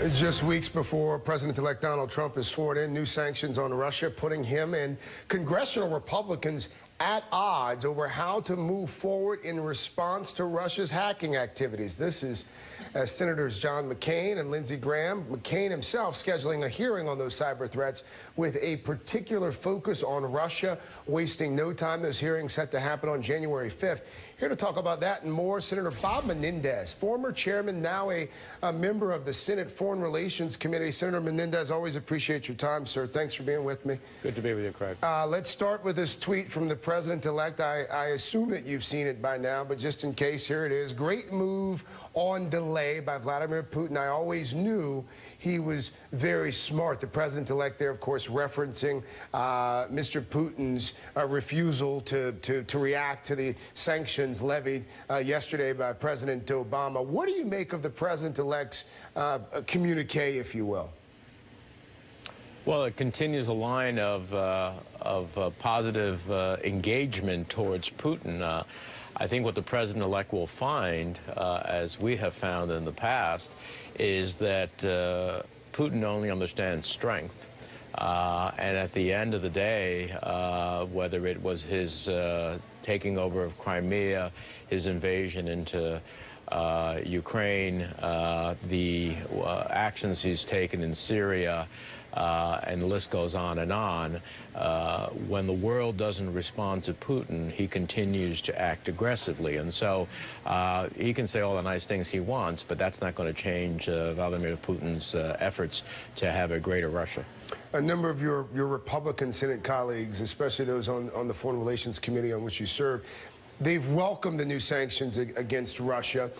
Just weeks before President-elect Donald Trump is sworn in, new sanctions on Russia, putting him and congressional Republicans at odds over how to move forward in response to Russia's hacking activities. This is Senators John McCain and Lindsey Graham. McCain himself scheduling a hearing on those cyber threats with a particular focus on Russia, wasting no time. Those hearings set to happen on January 5th. Here to talk about that and more, Senator Bob Menendez, former chairman, now a member of the Senate Foreign Relations Committee. Senator Menendez, always appreciate your time, sir. Thanks for being with me. Good to be with you, Craig. Let's start with this tweet from the president-elect. I assume that you've seen it by now, but just in case, here it is. Great move on delay by Vladimir Putin. I always knew he was very smart. The president-elect there, of course, referencing Mr. Putin's refusal to react to the sanctions levied yesterday by President Obama. What do you make of the president-elect's communique, if you will? Well, it continues a line of positive engagement towards Putin. I think what the president-elect will find, as we have found in the past, is that Putin only understands strength. And at the end of the day, whether it was his taking over of Crimea, his invasion into Ukraine, the actions he's taken in Syria, and the list goes on and on. When the world doesn't respond to Putin, he continues to act aggressively. And so he can say all the nice things he wants, but that's not going to change Vladimir Putin's efforts to have a greater Russia. A number of your Republican Senate colleagues, especially those on the Foreign Relations Committee on which you serve, they've welcomed the new sanctions against Russia.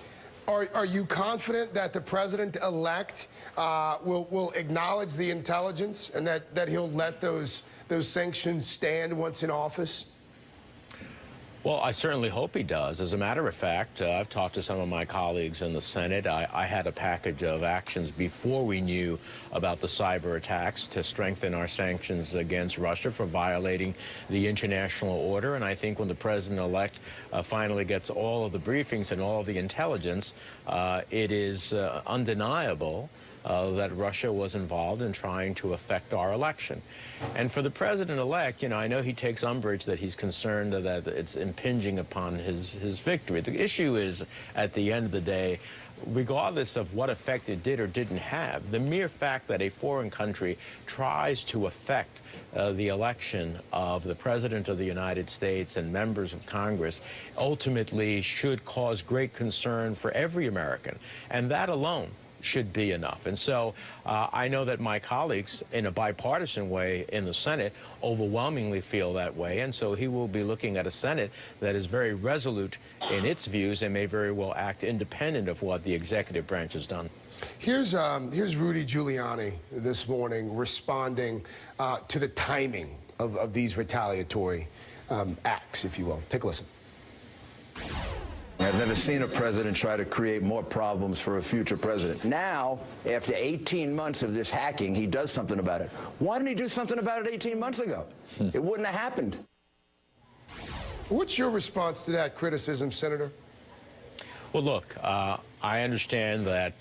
Are you confident that the president-elect will acknowledge the intelligence and that he'll let those sanctions stand once in office? Well, I certainly hope he does. As a matter of fact, I've talked to some of my colleagues in the Senate. I had a package of actions before we knew about the cyber attacks to strengthen our sanctions against Russia for violating the international order. And I think when the president-elect finally gets all of the briefings and all of the intelligence, it is undeniable that Russia was involved in trying to affect our election. And for the president-elect, you know, I know he takes umbrage that he's concerned that it's impinging upon his victory. The issue is, at the end of the day, regardless of what effect it did or didn't have, the mere fact that a foreign country tries to affect the election of the President of the United States and members of Congress ultimately should cause great concern for every American. And that alone should be enough. And so I know that my colleagues, in a bipartisan way in the Senate, overwhelmingly feel that way. And so he will be looking at a Senate that is very resolute in its views and may very well act independent of what the executive branch has done. Here's Rudy Giuliani this morning responding to the timing of these retaliatory acts, if you will. Take a listen. I've never seen a president try to create more problems for a future president. Now, after 18 months of this hacking, he does something about it. Why didn't he do something about it 18 months ago? It wouldn't have happened. What's your response to that criticism, Senator? Well, look, I understand that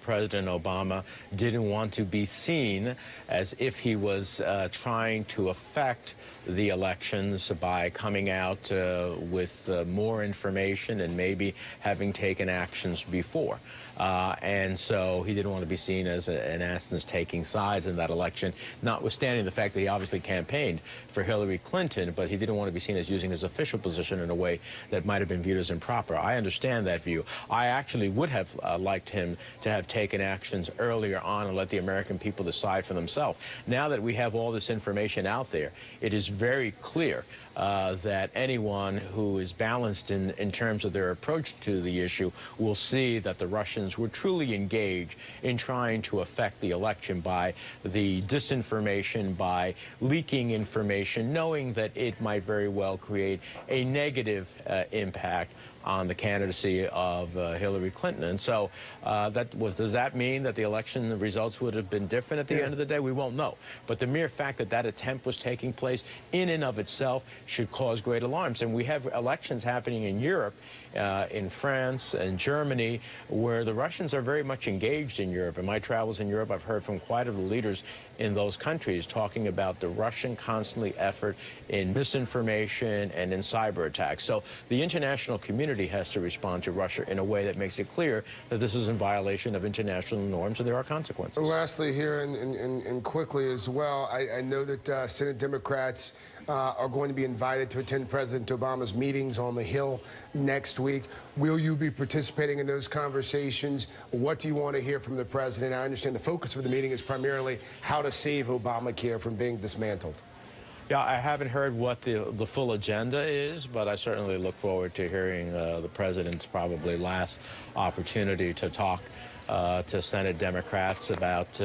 President Obama didn't want to be seen as if he was trying to affect the elections by coming out with more information and maybe having taken actions before. And so he didn't want to be seen as in essence taking sides in that election, notwithstanding the fact that he obviously campaigned for Hillary Clinton, but he didn't want to be seen as using his official position in a way that might have been viewed as improper. I understand that view. I actually would have liked him to have taken actions earlier on and let the American people decide for themselves. Now that we have all this information out there, it is very clear that anyone who is balanced in terms of their approach to the issue will see that the Russians were truly engaged in trying to affect the election by the disinformation, by leaking information, knowing that it might very well create a negative impact on the candidacy of Hillary Clinton. And so does that mean that the election results would have been different at the end of the day? We won't know. But the mere fact that that attempt was taking place in and of itself should cause great alarms. And we have elections happening in Europe, in France and Germany, where the Russians are very much engaged in Europe. In my travels in Europe, I've heard from quite a few leaders in those countries talking about the Russian constantly effort in misinformation and in cyber attacks. So the international community has to respond to Russia in a way that makes it clear that this is in violation of international norms and there are consequences. Lastly here, and quickly as well, I know that Senate Democrats are going to be invited to attend President Obama's meetings on the Hill next week. Will you be participating in those conversations? What do you want to hear from the president? I understand the focus of the meeting is primarily how to save Obamacare from being dismantled. Yeah, I haven't heard what the full agenda is, but I certainly look forward to hearing the president's probably last opportunity to talk to Senate Democrats about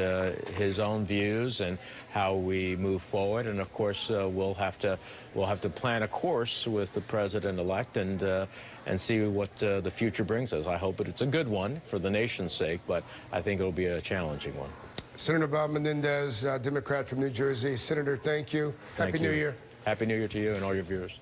his own views and how we move forward. And of course, we'll have to plan a course with the president-elect and see what the future brings us. I hope it's a good one for the nation's sake, but I think it'll be a challenging one. Senator Bob Menendez, Democrat from New Jersey. Senator, thank you. Happy New Year. Happy New Year to you and all your viewers.